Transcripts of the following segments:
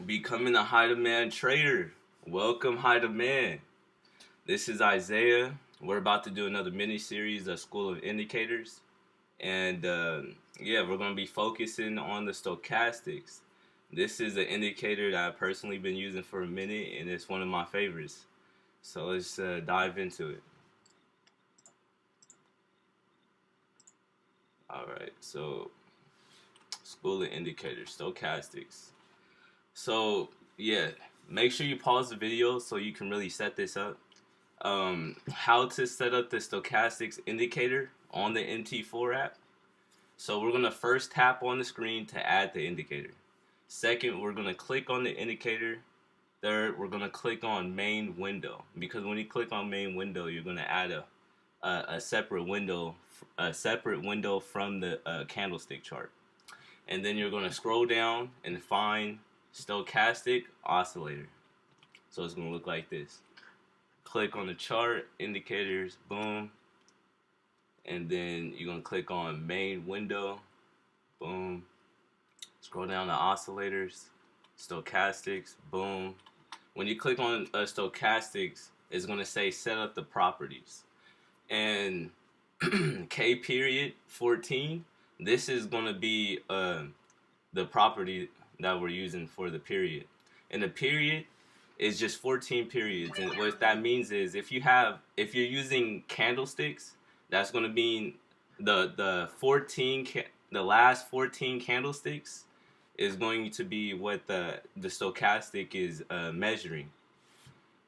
Becoming a high demand trader. Welcome, high demand. This is Isaiah. We're about to do another mini series of School of Indicators, and yeah, we're going to be focusing on the stochastics. This is an indicator that I've personally been using for a minute, and it's one of my favorites. So let's dive into it. All right, so School of Indicators, stochastics. So yeah, make sure you pause the video so you can really set this up. How to set up the stochastics indicator on the MT4 app. So we're gonna first tap on the screen to add the indicator. Second, we're gonna click on the indicator. Third, we're gonna click on main window, because when you click on main window, you're gonna add a separate window from the candlestick chart. And then you're gonna scroll down and find stochastic oscillator. So it's gonna look like this. Click on the chart, indicators, boom. And then you're gonna click on main window, boom. Scroll down to oscillators, stochastics, boom. When you click on stochastics, it's gonna say set up the properties. And K period 14, this is gonna be the property that we're using for the period. And the period is just 14 periods, and what that means is if you're using candlesticks, that's going to mean the last 14 candlesticks is going to be what the stochastic is measuring.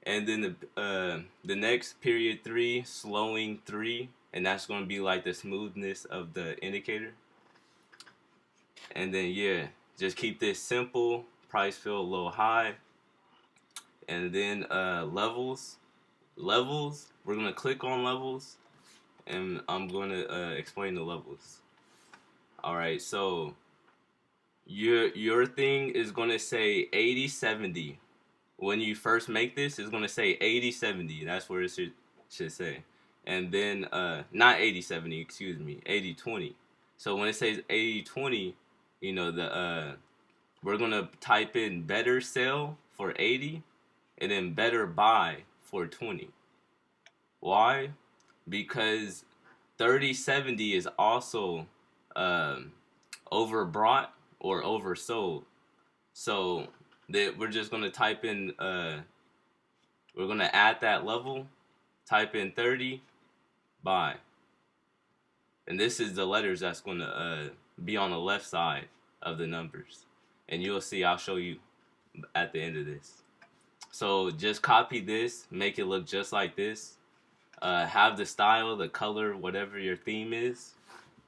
And then the next period 3, slowing 3, and that's going to be like the smoothness of the indicator. And then yeah, just keep this simple. Price fill low high. And then levels, we're gonna click on levels, and I'm gonna explain the levels. All right, so your thing is gonna say 80-70. When you first make this, it's gonna say 80-70. That's where it should say. And then not 80-70, excuse me, 80-20. So when it says 80-20, you know we're gonna type in better sell for 80, and then better buy for 20. Why? Because 30-70 is also overbought or oversold. So that we're just gonna type in we're gonna add that level, type in 30, buy. And this is the letters that's gonna be on the left side of the numbers. And you'll see, I'll show you at the end of this. So just copy this, make it look just like this. Have the style, the color, whatever your theme is,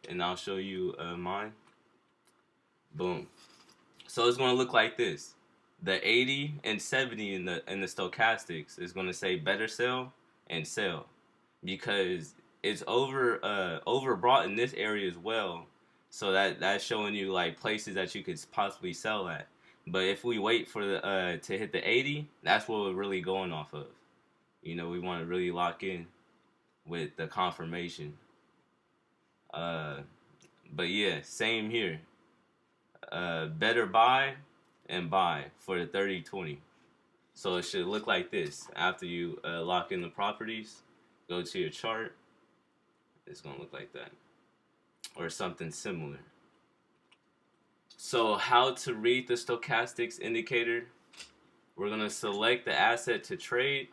and I'll show you mine. Boom. So it's gonna look like this. The 80 and 70 in the stochastics is gonna say better sell and sell, because it's overbought in this area as well. So that's showing you like places that you could possibly sell at. But if we wait for the to hit the 80, that's what we're really going off of. You know, we want to really lock in with the confirmation. But yeah, same here. Better buy and buy for the 30-20. So it should look like this. After you lock in the properties, go to your chart. It's gonna look like that, or something similar. So how to read the stochastics indicator? We're gonna select the asset to trade.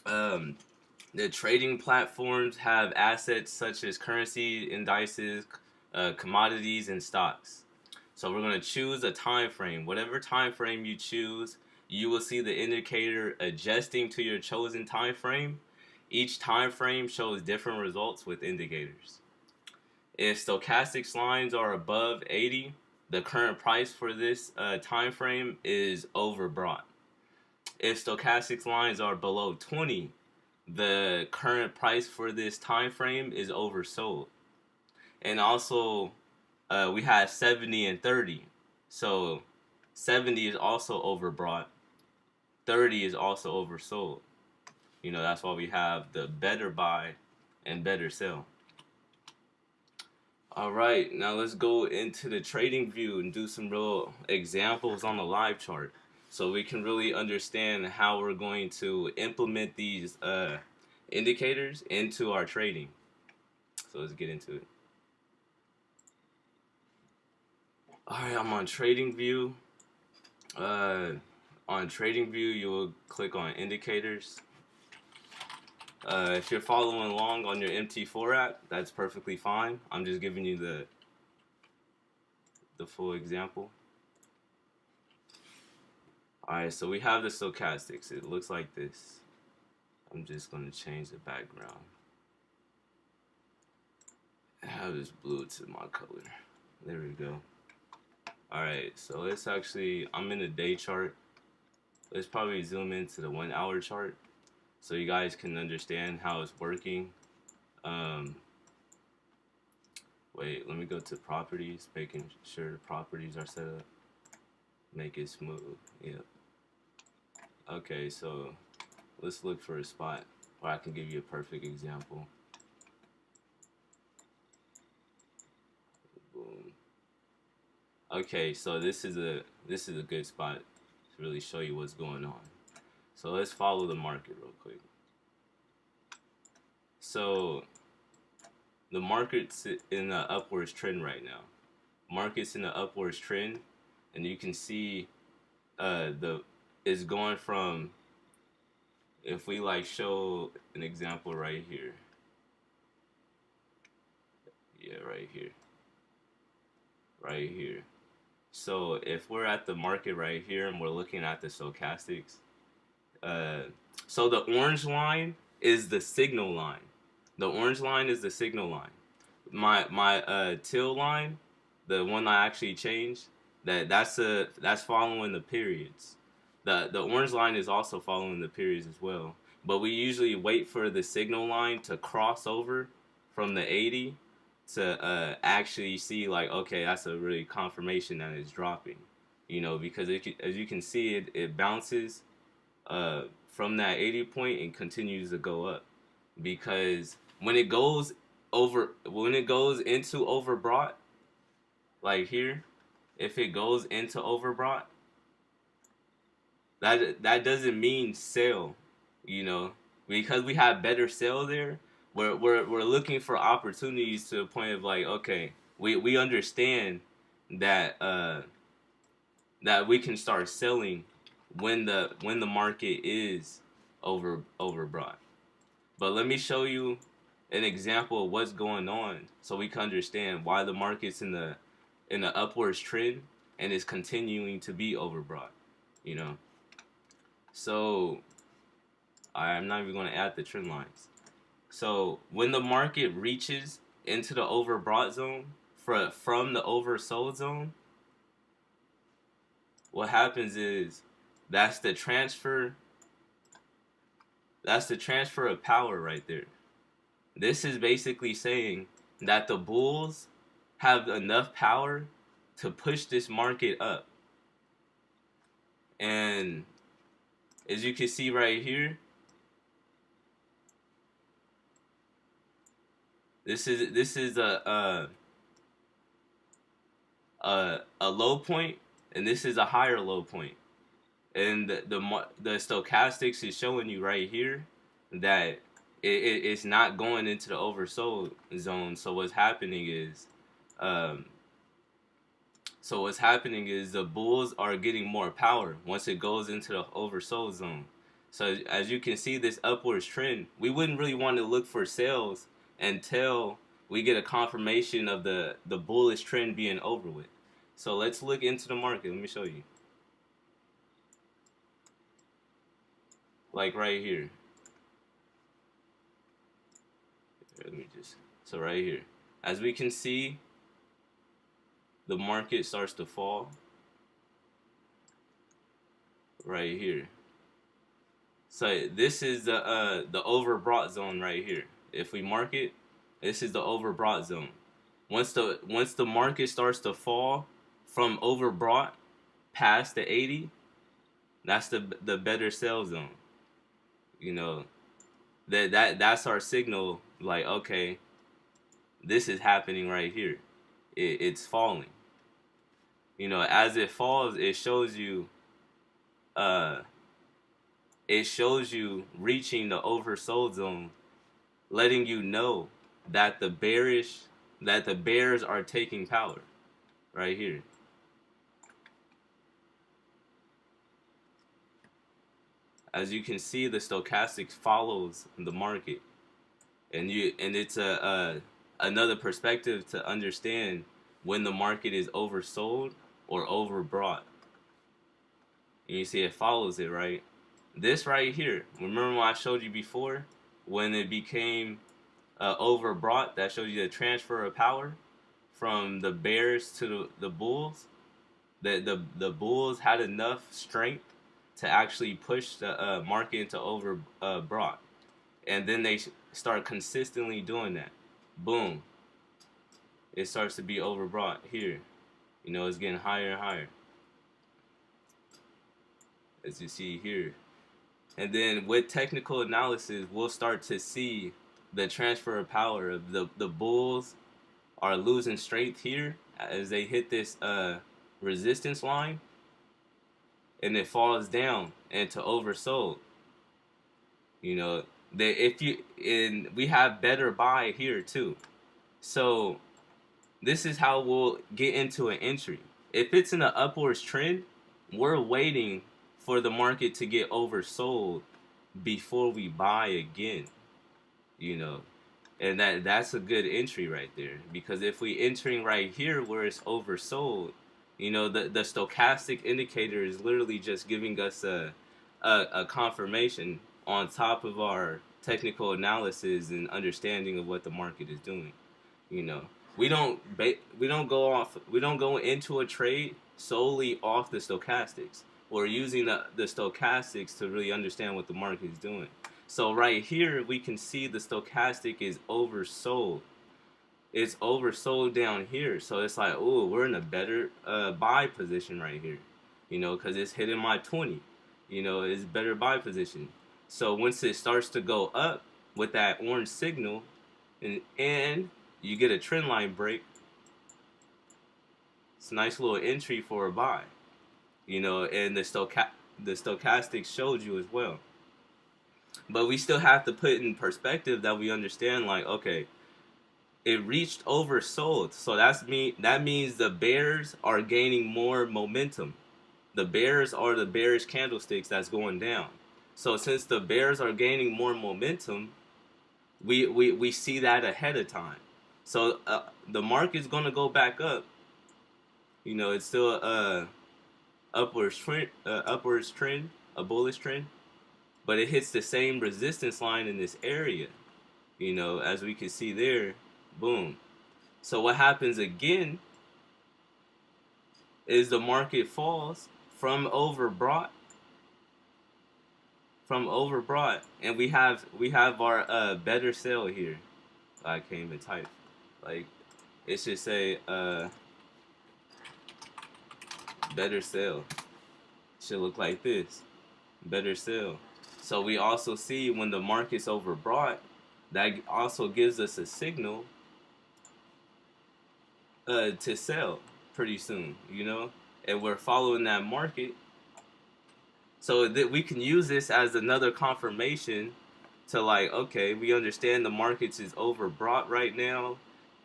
The trading platforms have assets such as currency, indices, commodities, and stocks. So we're gonna choose a time frame. Whatever time frame you choose, you will see the indicator adjusting to your chosen time frame. Each time frame shows different results with indicators. If stochastics lines are above 80, the current price for this time frame is overbought. If stochastics lines are below 20, the current price for this time frame is oversold. And also, we have 70 and 30. So 70 is also overbought. 30 is also oversold. You know, that's why we have the better buy and better sell. All right, now let's go into the trading view and do some real examples on the live chart so we can really understand how we're going to implement these indicators into our trading. So let's get into it. All right, I'm on trading view. On trading view, you will click on indicators. If you're following along on your MT4 app, that's perfectly fine. I'm just giving you the full example. Alright, so we have the stochastics. It looks like this. I'm just going to change the background. I have this blue to my color. There we go. Alright, so let's actually, I'm in the day chart. Let's probably zoom into the 1 hour chart so you guys can understand how it's working. Wait, let me go to properties, making sure the properties are set up. Make it smooth. Yep. Okay, so let's look for a spot where I can give you a perfect example. Boom. Okay, so this is a good spot to really show you what's going on. So let's follow the market real quick. So the market's in an upwards trend right now. Market's in an upwards trend, and you can see it's going from, if we like show an example right here. Yeah, right here. Right here. So if we're at the market right here and we're looking at the stochastics, so the orange line is the signal line. The orange line is the signal line. My teal line, the one I actually changed, that's following the periods. The orange line is also following the periods as well. But we usually wait for the signal line to cross over from the 80 to actually see, like, okay, that's a really confirmation that it's dropping. You know, because as you can see, it bounces from that 80 point and continues to go up. Because when it goes into overbought, like here, if it goes into overbought, that doesn't mean sell, you know, because we have better sell there. We're looking for opportunities to the point of, like, okay, we understand that that we can start selling when the market is overbought. But let me show you an example of what's going on so we can understand why the market's in the upwards trend and is continuing to be overbought, you know. So I'm not even going to add the trend lines. So when the market reaches into the overbought zone from the oversold zone, what happens is that's the transfer of power right there. This is basically saying that the bulls have enough power to push this market up. And as you can see right here, this is a low point, and this is a higher low point. And the stochastics is showing you right here that it's not going into the oversold zone. So what's happening is the bulls are getting more power once it goes into the oversold zone. So as you can see, this upwards trend, we wouldn't really want to look for sales until we get a confirmation of the bullish trend being over with. So let's look into the market. Let me show you. Like right here. So right here. As we can see, the market starts to fall. Right here. So this is the overbought zone right here. If we mark it, this is the overbought zone. Once the market starts to fall from overbought past the 80, that's the better sell zone. You know, that's our signal, like, okay, this is happening right here. it's falling. As it falls, uh it shows you reaching the oversold zone, letting you know that the bears are taking power right here. As you can see, the stochastic follows the market, and it's another perspective to understand when the market is oversold or overbought. And you see it follows it, right? This right here, remember what I showed you before, when it became overbought, that shows you the transfer of power from the bears to the bulls. The bulls had enough strength to actually push the market into overbought, and then they start consistently doing that. Boom, it starts to be overbought here. It's getting higher and higher, as you see here. And then with technical analysis, we'll start to see the transfer of power of the bulls are losing strength here as they hit this resistance line, and it falls down into oversold. We have better buy here too. So this is how we'll get into an entry. If it's in an upwards trend, we're waiting for the market to get oversold before we buy again. And that's a good entry right there, because if we entering right here where it's oversold, the stochastic indicator is literally just giving us a confirmation on top of our technical analysis and understanding of what the market is doing. We don't go into a trade solely off the stochastics. We're using the stochastics to really understand what the market is doing. So right here we can see the stochastic is oversold. It's oversold down here, so it's like, oh, we're in a better buy position right here, because it's hitting my 20. It's better buy position. So once it starts to go up with that orange signal, and you get a trend line break, it's a nice little entry for a buy. And the stochastic showed you as well. But we still have to put in perspective that we understand, like, okay, it reached oversold, so that means the bears are gaining more momentum. The bears are the bearish candlesticks that's going down. So since the bears are gaining more momentum, we see that ahead of time. So the market's gonna go back up. It's still a upwards trend, a bullish trend, but it hits the same resistance line in this area. As we can see there, boom. So what happens again is the market falls from overbought, and we have our better sell here. I can't even type. Like, it should say better sell. Should look like this. Better sell. So we also see when the market's overbought, that also gives us a signal to sell pretty soon, and we're following that market, so that we can use this as another confirmation to, like, okay, we understand the markets is overbought right now,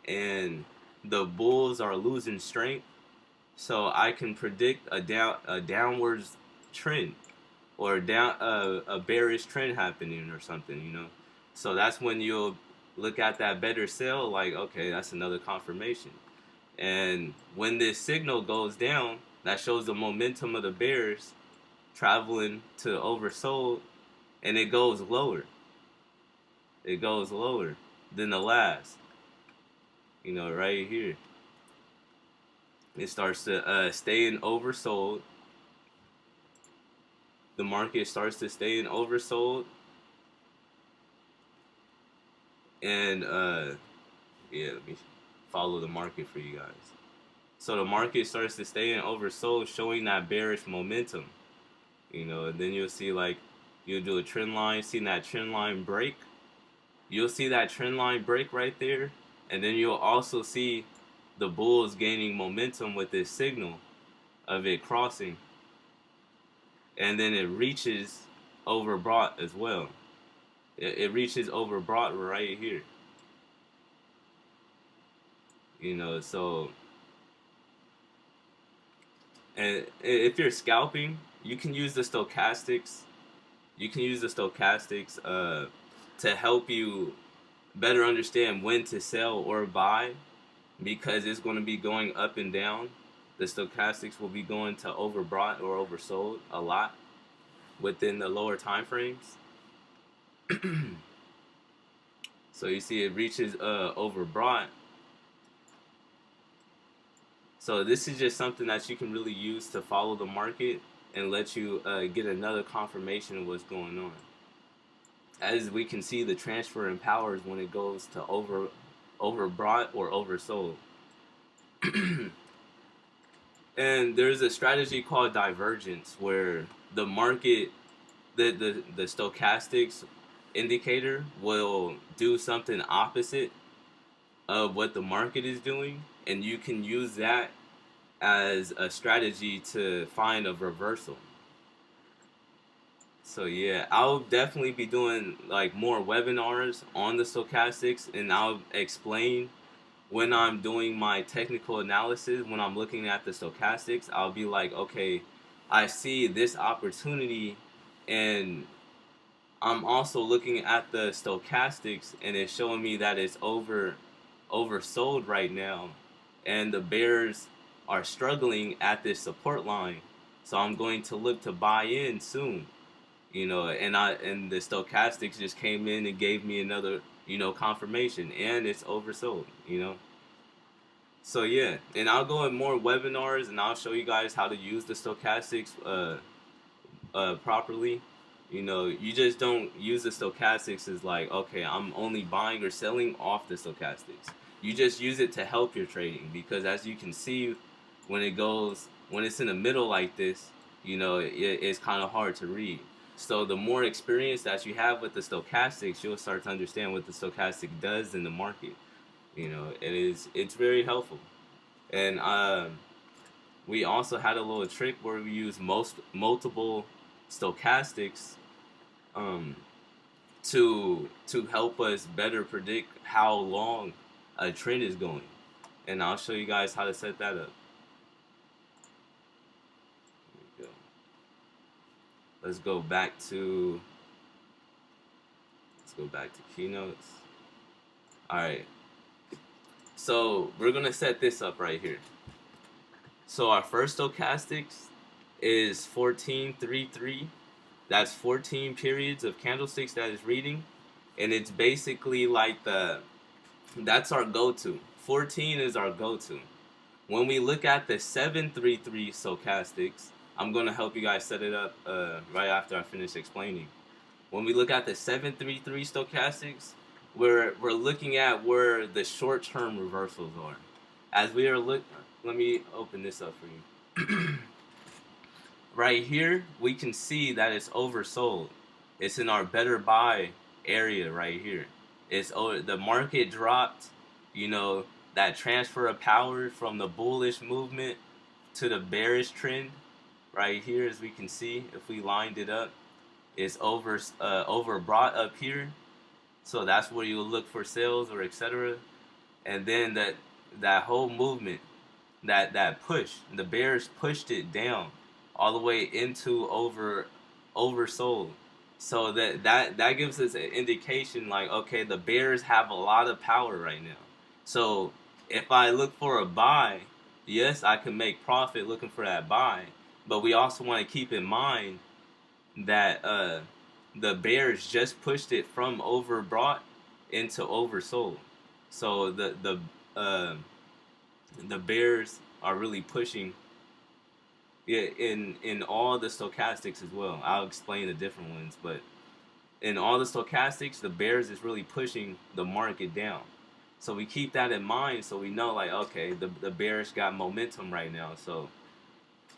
and the bulls are losing strength, so I can predict a downwards trend, or a bearish trend happening or something, So that's when you'll look at that better sell, like, okay, that's another confirmation. And when this signal goes down, that shows the momentum of the bears traveling to oversold, and it goes lower. It goes lower than the last. Right here. It starts to stay in oversold. The market starts to stay in oversold. And let me follow the market for you guys. So the market starts to stay in oversold, showing that bearish momentum. And then you'll see, like, you'll do a trend line, see that trend line break. You'll see that trend line break right there, and then you'll also see the bull is gaining momentum with this signal of it crossing, and then it reaches overbought as well. It reaches overbought right here. You know, so, and if you're scalping, you can use the stochastics. You can use the stochastics to help you better understand when to sell or buy, because it's going to be going up and down. The stochastics will be going to overbought or oversold a lot within the lower time frames. So you see it reaches overbought. So this is just something that you can really use to follow the market and let you get another confirmation of what's going on. As we can see, the transfer in powers when it goes to overbought or oversold. And there's a strategy called divergence where the market, the stochastics indicator will do something opposite of what the market is doing, and you can use that as a strategy to find a reversal. So yeah, I'll definitely be doing like more webinars on the stochastics, and I'll explain when I'm doing my technical analysis, when I'm looking at the stochastics, I'll be like, okay, I see this opportunity, and I'm also looking at the stochastics, and it's showing me that it's oversold right now, and the bears are struggling at this support line. So I'm going to look to buy in soon, you know, and the stochastics just came in and gave me another, you know, confirmation, and it's oversold, you know. So yeah, and I'll go in more webinars, and I'll show you guys how to use the stochastics properly. You know, you just don't use the stochastics as like, okay, I'm only buying or selling off the stochastics. You just use it to help your trading, because as you can see, when it's in the middle like this, you know, it's kind of hard to read. So the more experience that you have with the stochastics, you'll start to understand what the stochastic does in the market. You know, it's very helpful. And we also had a little trick where we use multiple stochastics to help us better predict how long a trend is going. And I'll show you guys how to set that up. Here we go. Let's go back to keynotes. All right. So we're gonna set this up right here. So our first stochastics is 1433. That's 14 periods of candlesticks that is reading, and it's basically like that's our go-to. 14 is our go-to. When we look at the 733 stochastics, I'm gonna help you guys set it up right after I finish explaining. When we look at the 733 stochastics, we're looking at where the short-term reversals are. As we are let me open this up for you. Right here, we can see that it's oversold. It's in our better buy area right here. The market dropped, you know, that transfer of power from the bullish movement to the bearish trend right here, as we can see if we lined it up. It's overbought up here. So that's where you'll look for sales or etc. And then that whole movement, that push, the bears pushed it down all the way into oversold. So that gives us an indication like, okay, the bears have a lot of power right now. So if I look for a buy, yes, I can make profit looking for that buy, but we also want to keep in mind that the bears just pushed it from overbought into oversold. So the bears are really pushing in all the stochastics as well. I'll explain the different ones, but in all the stochastics, the bears is really pushing the market down. So we keep that in mind, so we know like, okay, the bears got momentum right now. So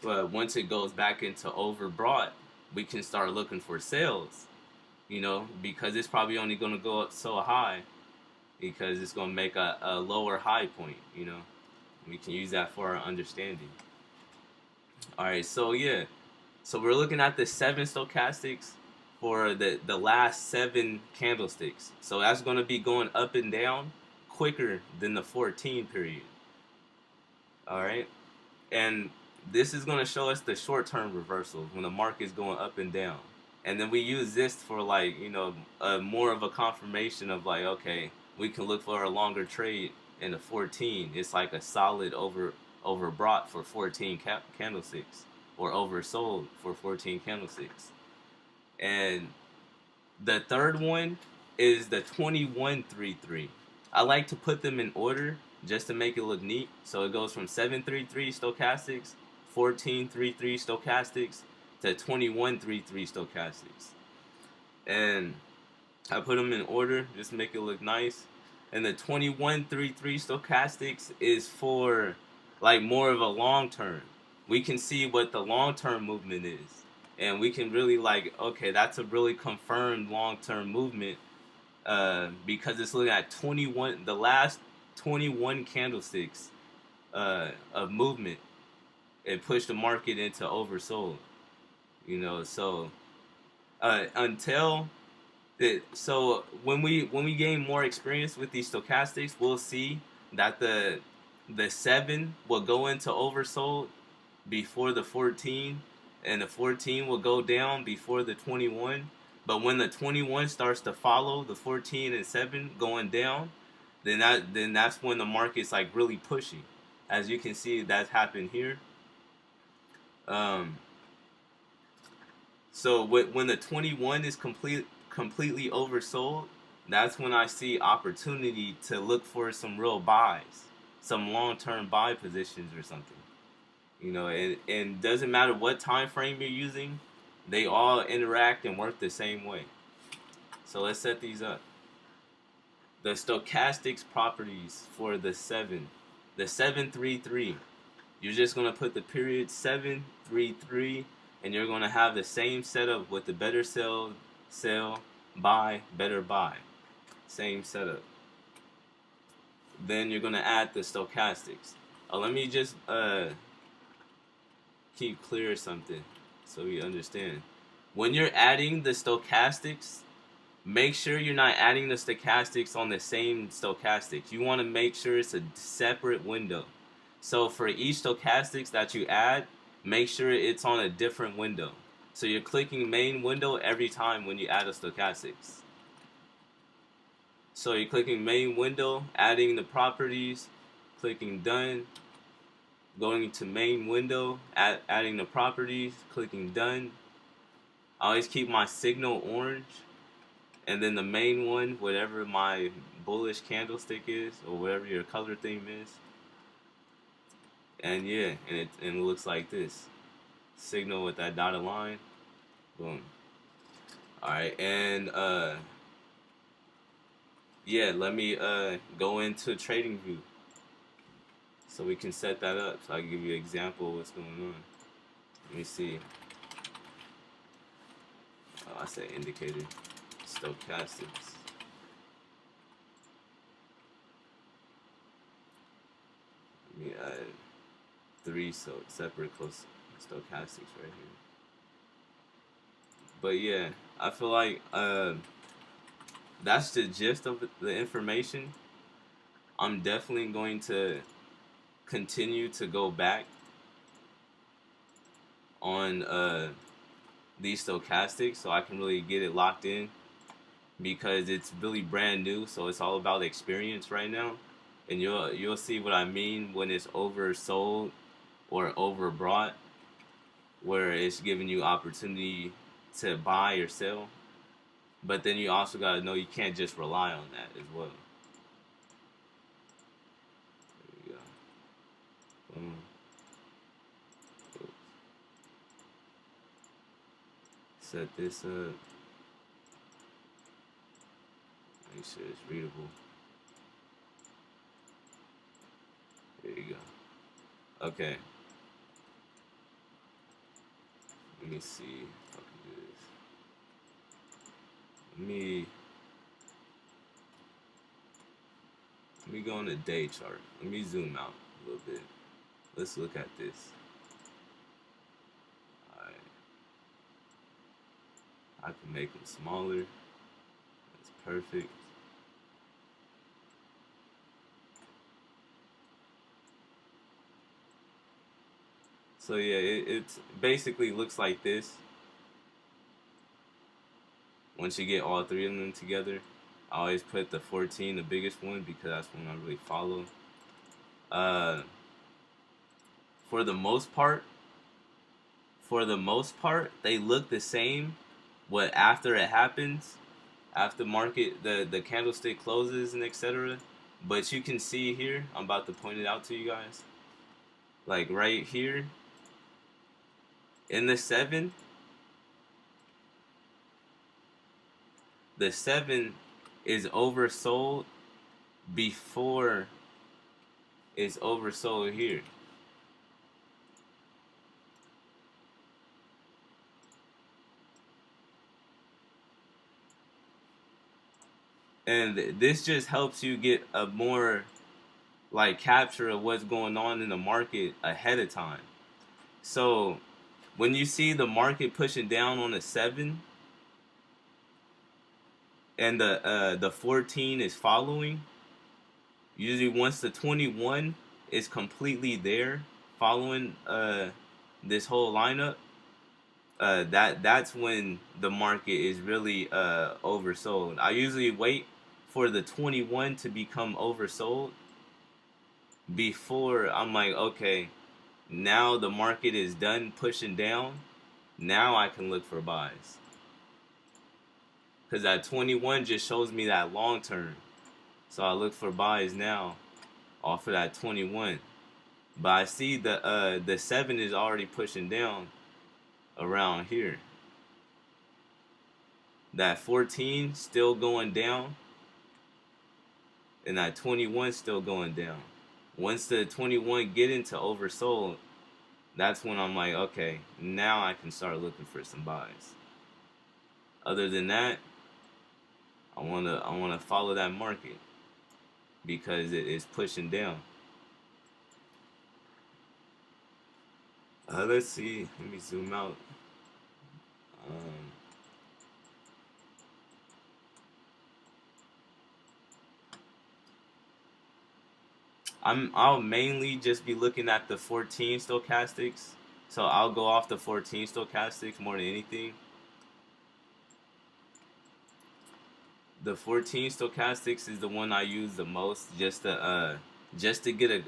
but once it goes back into overbought, we can start looking for sales, you know, because it's probably only going to go up so high because it's going to make a lower high point, you know. We can use that for our understanding. All right, so yeah, so we're looking at the 7 stochastics for the last 7 candlesticks. So that's going to be going up and down quicker than the 14 period. All right, and this is going to show us the short-term reversals when the market is going up and down. And then we use this for, like, more of a confirmation of, like, okay, we can look for a longer trade in the 14. It's like a solid overbought for 14 candlesticks, or oversold for 14 candlesticks. And the third one is the 2133. I like to put them in order just to make it look neat. So it goes from 733 stochastics, 1433 stochastics, to 2133 stochastics. And I put them in order just to make it look nice. And the 2133 stochastics is for, like, more of a long term. We can see what the long term movement is. And we can really, like, okay, that's a really confirmed long term movement, because it's looking at the last 21 candlesticks of movement. It pushed the market into oversold. So until so when we gain more experience with these stochastics, we'll see that the 7 will go into oversold before the 14, and the 14 will go down before the 21. But when the 21 starts to follow the 14 and 7 going down, then that's when the market's, like, really pushing. As you can see, that's happened here. So when the 21 is completely oversold, that's when I see opportunity to look for some real buys, some long-term buy positions or something. And doesn't matter what time frame you're using, they all interact and work the same way. So let's set these up. The stochastics properties for the 733. You're just going to put the period 733, and you're going to have the same setup with the better sell, buy, better buy. Same setup. Then you're going to add the stochastics. Let me just keep clear something so you understand. When you're adding the stochastics, make sure you're not adding the stochastics on the same stochastics. You want to make sure it's a separate window. So for each stochastics that you add, make sure it's on a different window. So you're clicking main window every time when you add a stochastics. So you're clicking main window, adding the properties, clicking done, going to main window, adding the properties, clicking done. I always keep my signal orange, and then the main one, whatever my bullish candlestick is, or whatever your color theme is. And yeah, and it looks like this. Signal with that dotted line. Boom. Alright, and yeah, let me go into trading view so we can set that up, so I can give you an example of what's going on. Let me see. Oh, I said indicator. Stochastics. Let me add 3 separate close stochastics right here. But yeah, I feel like that's the gist of the information. I'm definitely going to continue to go back on these stochastics so I can really get it locked in, because it's really brand new, so it's all about experience right now. And you'll see what I mean when it's oversold or overbought, where it's giving you opportunity to buy or sell. But then you also got to know you can't just rely on that as well. There we go. Boom. Oops. Set this up. Make sure it's readable. There you go. Okay. Let me see if I can do this. Let me go on the day chart. Let me zoom out. a little bit. Let's look at this. Alright. I can make them smaller. That's perfect. So yeah, it basically looks like this. Once you get all three of them together, I always put the 14, the biggest one, because that's one I really follow. Uh, for the most part, they look the same. What after it happens, after market, the candlestick closes and etc. But you can see here, I'm about to point it out to you guys. Like right here, in the 7, the 7 is oversold before it's oversold here. And this just helps you get a more like capture of what's going on in the market ahead of time. So when you see the market pushing down on the 7 and the 14 is following, usually once the 21 is completely there following this whole lineup, that's when the market is really oversold. I usually wait for the 21 to become oversold before I'm like, okay, now the market is done pushing down. Now I can look for buys. Because that 21 just shows me that long term. So I look for buys now off of that 21. But I see the 7 is already pushing down around here. That 14 still going down. And that 21 still going down. Once the 21 get into oversold, that's when I'm like, okay, now I can start looking for some buys. Other than that, I wanna follow that market because it is pushing down. Let's see. Let me zoom out. I'll mainly just be looking at the 14 stochastics. So I'll go off the 14 stochastics more than anything. The 14 stochastics is the one I use the most, just to get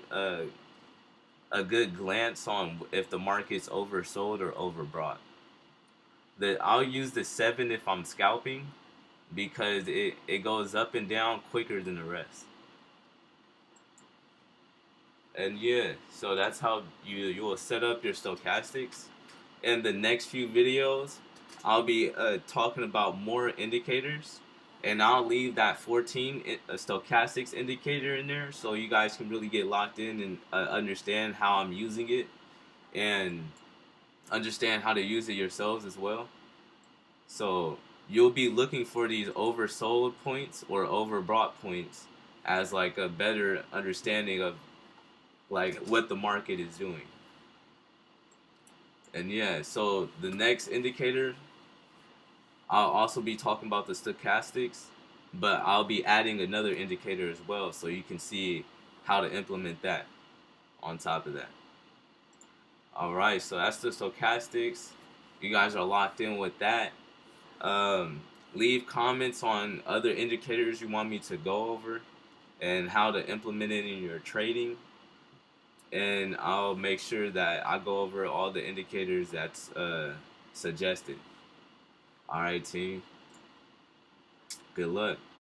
a good glance on if the market's oversold or overbought. I'll use the 7 if I'm scalping because it goes up and down quicker than the rest. And yeah, so that's how you will set up your stochastics. In the next few videos, I'll be talking about more indicators, and I'll leave that 14 stochastics indicator in there so you guys can really get locked in and understand how I'm using it and understand how to use it yourselves as well. So you'll be looking for these oversold points or overbought points as like a better understanding of like what the market is doing. And yeah, so the next indicator, I'll also be talking about the stochastics, but I'll be adding another indicator as well so you can see how to implement that on top of that. Alright, so that's the stochastics. You guys are locked in with that. Leave comments on other indicators you want me to go over and how to implement it in your trading. And I'll make sure that I go over all the indicators that's suggested. Alright, team. Good luck.